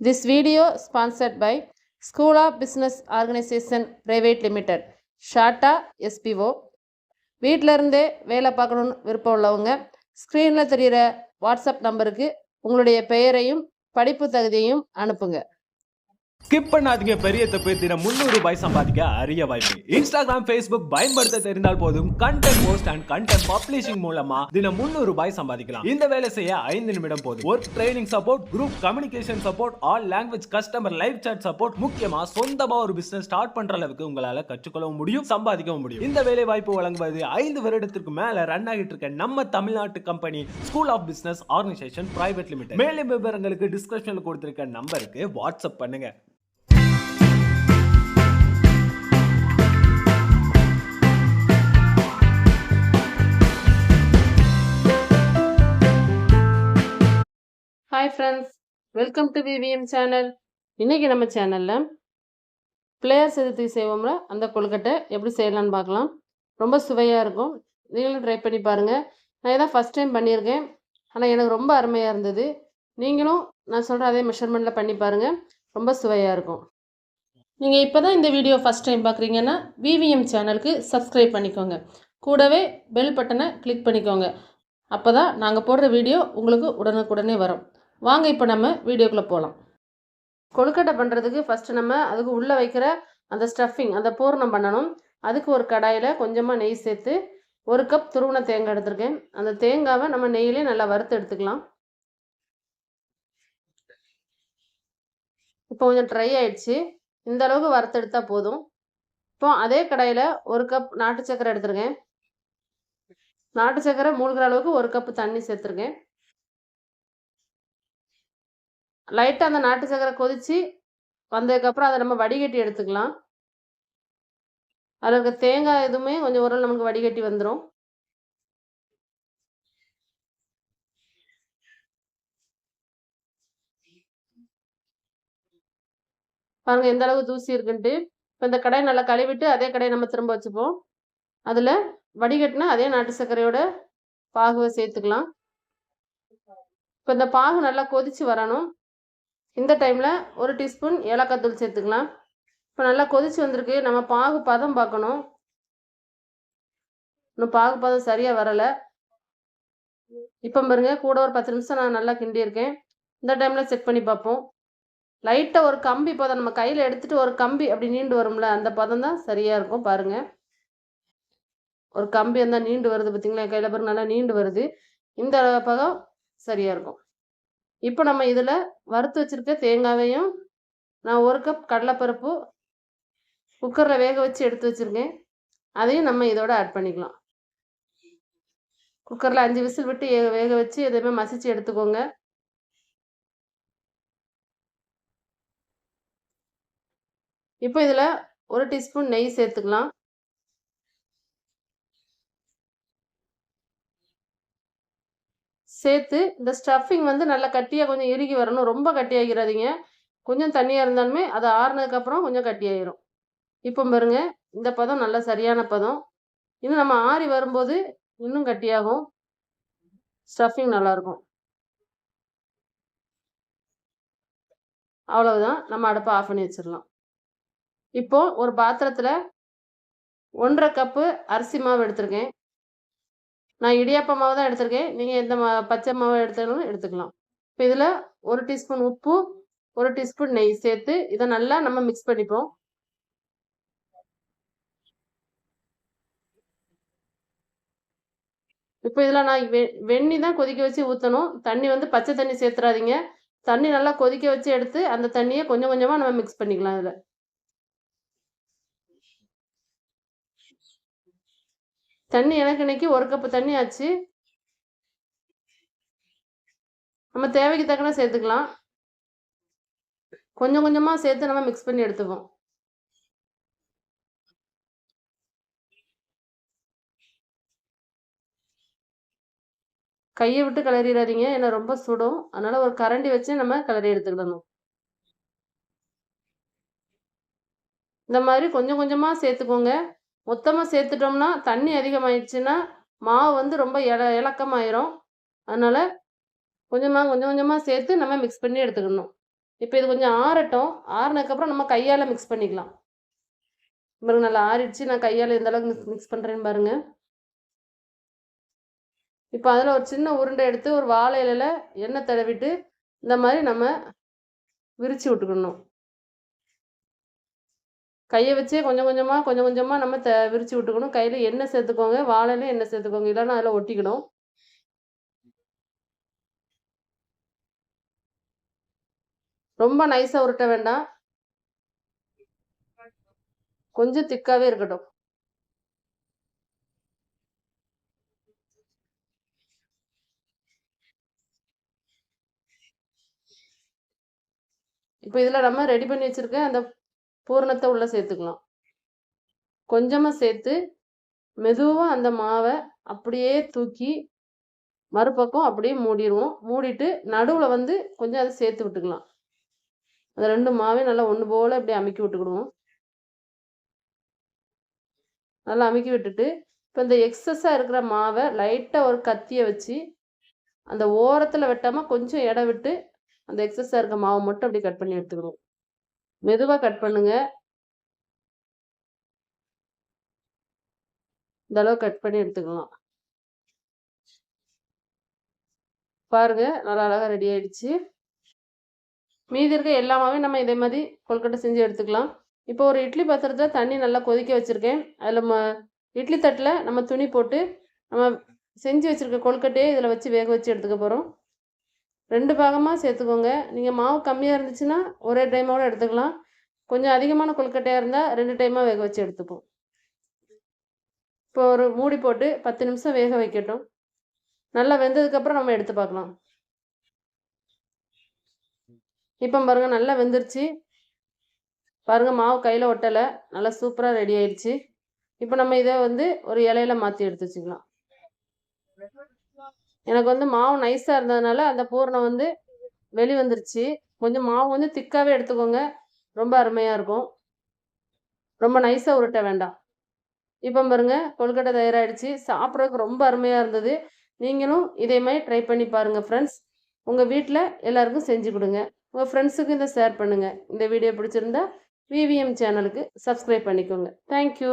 This video sponsored by School of Business Organization Private Limited, ஷார்ட்டா SPO. வீட்டில் இருந்தே வேலை பார்க்கணுன்னு விருப்பம் உள்ளவங்க ஸ்க்ரீனில் தெரிகிற வாட்ஸ்அப் நம்பருக்கு உங்களுடைய பெயரையும் படிப்பு தகுதியையும் அனுப்புங்க. ஸ்கிப் பண்ணாதீங்க, பெரிய தப்பு. தினம் 300 ரூபாய் சம்பாதிக்க அரிய வாய்ப்பு. இன்ஸ்டாகிராம், ஃபேஸ்புக் பயன்படுத்த தெரிந்தால் போதும் content post and content publishing மூலமா தினம் 300 ரூபாய் சம்பாதிக்கலாம். இந்த வேலை செய்ய 5 நிமிடம் போதும். Work training support, group communication support, all language customer live chat support, முக்கியமா சொந்தமா ஒரு பிசினஸ் ஸ்டார்ட் பண்ற அளவுக்கு உங்களால கற்றுக்கொள்ளவும் முடியும், சம்பாதிக்கவும் முடியும். இந்த வேலை வாய்ப்பு வழங்குவது 5 வருடத்திற்கு மேல ரன் ஆகிட்டு இருக்க நம்ம தமிழ்நாட்டு company school of business organisation private limited. மேலும் விவரங்களுக்கு டிஸ்கிரிப்ஷன்ல கொடுத்திருக்க நம்பருக்கு வாட்ஸ்அப் பண்ணுங்க. Hi friends, welcome to VVM channel. இன்றைக்கி நம்ம சேனலில் பிளேயர்ஸ் எதிர்த்து செய்வோம்ல அந்த கொழுக்கட்டை எப்படி செய்யலான்னு பார்க்கலாம். ரொம்ப சுவையாக இருக்கும், நீங்களும் ட்ரை பண்ணி பாருங்கள். நான் இதான் ஃபஸ்ட் டைம் பண்ணியிருக்கேன், ஆனால் எனக்கு ரொம்ப அருமையாக இருந்தது. நீங்களும் நான் சொல்கிற அதே மெஷர்மெண்ட்டில் பண்ணி பாருங்கள், ரொம்ப சுவையாக இருக்கும். நீங்கள் இப்போ தான் இந்த வீடியோ ஃபஸ்ட் டைம் பார்க்குறீங்கன்னா விவிஎம் சேனலுக்கு சப்ஸ்கிரைப் பண்ணிக்கோங்க, கூடவே பெல் பட்டனை கிளிக் பண்ணிக்கோங்க. அப்போ தான் நாங்கள் போடுற வீடியோ உங்களுக்கு உடனுக்குடனே வரும். வாங்க இப்போ நம்ம வீடியோக்குள்ளே போகலாம். கொழுக்கட்டை பண்ணுறதுக்கு ஃபஸ்ட்டு நம்ம அதுக்கு உள்ளே வைக்கிற அந்த ஸ்டஃபிங், அந்த பூரணம் பண்ணணும். அதுக்கு ஒரு கடாயில் கொஞ்சமாக நெய் சேர்த்து 1 கப் துருவின தேங்காய் எடுத்திருக்கேன். அந்த தேங்காவை நம்ம நெய்யிலே நல்லா வறுத்து எடுத்துக்கலாம். இப்போ கொஞ்சம் ட்ரை ஆயிடுச்சு, இந்த அளவுக்கு வறுத்து எடுத்தால் போதும். இப்போ அதே கடாயில் 1 கப் நாட்டு சக்கரை எடுத்துருக்கேன். நாட்டு சக்கரை மூழ்கிற அளவுக்கு 1 கப்பு தண்ணி சேர்த்துருக்கேன். லைட்டாக அந்த நாட்டு சக்கரை கொதித்து வந்ததுக்கப்புறம் அதை நம்ம வடிகட்டி எடுத்துக்கலாம். அதில் இருக்க தேங்காய் எதுவுமே கொஞ்சம் ஓரளவு நமக்கு வடிகட்டி வந்துடும். பாருங்கள் எந்த அளவுக்கு தூசி இருக்குன்ட்டு. இப்போ இந்த கடாயை நல்லா கழுவிட்டு அதே கடாயை நம்ம திரும்ப வச்சுப்போம். அதில் வடிகட்டினா அதே நாட்டு சர்க்கரையோட பாகுவை சேர்த்துக்கலாம். இப்போ இந்த பாகு நல்லா கொதித்து வரணும். இந்த டைமில் 1 டீஸ்பூன் ஏலக்காய் தூள் சேர்த்துக்கலாம். இப்போ நல்லா கொதித்து வந்திருக்கு, நம்ம பாகு பதம் பார்க்கணும். இன்னும் பாகு பதம் சரியாக வரலை. இப்போ பாருங்க, கூட ஒரு 10 நிமிஷம் நான் நல்லா கிண்டியிருக்கேன். இந்த டைமில் செக் பண்ணி பார்ப்போம். லைட்டாக ஒரு கம்பி பதம், நம்ம கையில் எடுத்துகிட்டு ஒரு கம்பி அப்படி நீண்டு வரும்ல, அந்த பதம் தான் சரியாக இருக்கும். பாருங்கள், ஒரு கம்பி அந்த நீண்டு வருது பார்த்தீங்களா, கையில் பாருங்க நல்லா நீண்டு வருது. இந்த பதம் சரியாக இருக்கும். இப்போ நம்ம இதில் வறுத்து வச்சுருக்க தேங்காவையும், நான் 1 கப் கடலைப்பருப்பு குக்கரில் வேக வச்சு எடுத்து வச்சுருக்கேன், அதையும் நம்ம இதோட ஆட் பண்ணிக்கலாம். குக்கரில் 5 விசில் விட்டு வேக வச்சு எதுவுமே மசிச்சு எடுத்துக்கோங்க. இப்போ இதில் 1 டீஸ்பூன் நெய் சேர்த்துக்கலாம். சேர்த்து இந்த ஸ்டஃபிங் வந்து நல்லா கட்டியாக கொஞ்சம் இறுகி வரணும், ரொம்ப கட்டியாகிறாதீங்க. கொஞ்சம் தண்ணியாக இருந்தாலுமே அது ஆறுனதுக்கப்புறம் கொஞ்சம் கட்டியாயிரும். இப்போ பாருங்க, இந்த பதம் நல்ல சரியான பதம். இன்னும் நம்ம ஆறி வரும்போது இன்னும் கட்டியாகும், ஸ்டஃபிங் நல்லாயிருக்கும். அவ்வளவுதான், நம்ம அடுப்பை ஆஃப் பண்ணி வச்சிடலாம். இப்போது ஒரு பாத்திரத்தில் 1.5 கப்பு அரிசி மாவு எடுத்திருக்கேன். நான் இடியாப்ப மாவு தான் எடுத்திருக்கேன், நீங்கள் எந்த பச்சை மாவு எடுத்தாலும் எடுத்துக்கலாம். இப்போ இதில் 1 டீஸ்பூன் உப்பு, 1 டீஸ்பூன் நெய் சேர்த்து இதை நல்லா நம்ம மிக்ஸ் பண்ணிப்போம். இப்போ இதில் நான் வெந்நி தான் கொதிக்க வச்சு ஊற்றணும். தண்ணி வந்து பச்சை தண்ணி சேர்த்துறாதீங்க. தண்ணி நல்லா கொதிக்க வச்சு எடுத்து அந்த தண்ணியை கொஞ்சம் கொஞ்சமாக நம்ம மிக்ஸ் பண்ணிக்கலாம். இதில் தண்ணி எனக்கு இன்னைக்கு 1 கப்பு தண்ணி ஆச்சு. நம்ம தேவைக்கு தக்கன சேர்த்துக்கலாம். கொஞ்சம் கொஞ்சமாக சேர்த்து நம்ம மிக்ஸ் பண்ணி எடுத்துப்போம். கையை விட்டு கிளறிடாதீங்க, ஏன்னா ரொம்ப சுடும். அதனால் ஒரு கரண்டி வச்சு நம்ம கிளறி எடுத்துக்கிடணும். இந்த மாதிரி கொஞ்சம் கொஞ்சமாக சேர்த்துக்கோங்க. மொத்தமாக சேர்த்துட்டோம்னா தண்ணி அதிகமாகிடுச்சுன்னா மாவு வந்து ரொம்ப இலக்கமாயிரும். அதனால் கொஞ்சம் கொஞ்சமாக சேர்த்து நம்ம மிக்ஸ் பண்ணி எடுத்துக்கணும். இப்போ இது கொஞ்சம் ஆறட்டும். ஆறுனதுக்கப்புறம் நம்ம கையால் மிக்ஸ் பண்ணிக்கலாம். பாருங்க நல்லா ஆறிடுச்சு. நான் கையால் எந்த அளவுக்கு மிக்ஸ் பண்ணுறேன்னு பாருங்க. இப்போ அதில் ஒரு சின்ன உருண்டை எடுத்து ஒரு வாழை இலையில எண்ணெய் தடவிட்டு இந்த மாதிரி நம்ம விரிச்சு விட்டுக்கணும். கையை வச்சே கொஞ்சம் கொஞ்சமாக நம்ம விரிச்சு விட்டுக்கணும். கையில் எண்ணெய் சேர்த்துக்கோங்க, வாழையில எண்ணெய் சேர்த்துக்கோங்க, இல்லைன்னா அதில் ஒட்டிக்கணும். ரொம்ப நைஸாக உருட்ட வேண்டாம், கொஞ்சம் திக்காவே இருக்கட்டும். இப்போ இதில் நம்ம ரெடி பண்ணி வச்சிருக்க அந்த பூரணத்தை உள்ளே சேர்த்துக்கலாம். கொஞ்சமாக சேர்த்து மெதுவாக அந்த மாவை அப்படியே தூக்கி மறுபக்கம் அப்படியே மூடிடுவோம். மூடிட்டு நடுவில் வந்து கொஞ்சம் அதை சேர்த்து விட்டுக்கலாம். அந்த 2 மாவையும் நல்லா ஒன்று போல் அப்படியே அமுக்கி விட்டுக்கிடுவோம். நல்லா அமுக்கி விட்டுட்டு இப்போ இந்த எக்ஸஸாக இருக்கிற மாவை லைட்டாக ஒரு கத்தியை வச்சு அந்த ஓரத்தில் வெட்டாமல் கொஞ்சம் இடம் விட்டு அந்த எக்ஸஸாக இருக்க மாவை மட்டும் அப்படி கட் பண்ணி எடுத்துக்கணும். மெதுவாக கட் பண்ணுங்க. இந்த அளவு கட் பண்ணி எடுத்துக்கலாம். பாருங்க நல்லா அழகாக ரெடி ஆயிடுச்சு. மீதி இருக்க எல்லா மாவையும் நம்ம இதே மாதிரி கொழுக்கட்டை செஞ்சு எடுத்துக்கலாம். இப்போ ஒரு இட்லி பாத்திரத்தை தண்ணி நல்லா கொதிக்க வச்சுருக்கேன். அதில் இட்லி தட்டில் நம்ம துணி போட்டு நம்ம செஞ்சு வச்சுருக்க கொழுக்கட்டையே இதில் வச்சு வேக வச்சு எடுத்துக்க போகிறோம். 2 பாகமாக சேர்த்துக்கோங்க. நீங்கள் மாவு கம்மியாக இருந்துச்சுன்னா ஒரே டைமோட எடுத்துக்கலாம். கொஞ்சம் அதிகமான கொழுக்கட்டையாக இருந்தால் 2 டைமாக வேக வச்சு எடுத்துப்போம். இப்போ ஒரு மூடி போட்டு 10 நிமிஷம் வேக வைக்கட்டும். நல்லா வெந்ததுக்கப்புறம் நம்ம எடுத்து பார்க்கலாம். இப்போ பாருங்கள் நல்லா வெந்துருச்சு. பாருங்கள் மாவு கையில் ஒட்டலை, நல்லா சூப்பராக ரெடி ஆயிடுச்சு. இப்போ நம்ம இதை வந்து ஒரு இலையில மாற்றி எடுத்து வச்சுக்கலாம். எனக்கு வந்து மாவு நைஸாக இருந்ததுனால அந்த பூரணம் வந்து வந்துருச்சு. கொஞ்சம் மாவு வந்து திக்காகவே எடுத்துக்கோங்க, ரொம்ப அருமையாக இருக்கும். ரொம்ப நைஸாக உருட்ட வேண்டாம். இப்போ பாருங்க கொழுக்கட்டை தயாராகிடுச்சு. சாப்பிட்றதுக்கு ரொம்ப அருமையாக இருந்தது. நீங்களும் இதே மாதிரி ட்ரை பண்ணி பாருங்கள் ஃப்ரெண்ட்ஸ். உங்கள் வீட்டில் எல்லாருக்கும் செஞ்சு கொடுங்க. உங்கள் ஃப்ரெண்ட்ஸுக்கு இதை ஷேர் பண்ணுங்கள். இந்த வீடியோ பிடிச்சிருந்தா விவிஎம் சேனலுக்கு சப்ஸ்கிரைப் பண்ணிக்கோங்க. தேங்க்யூ.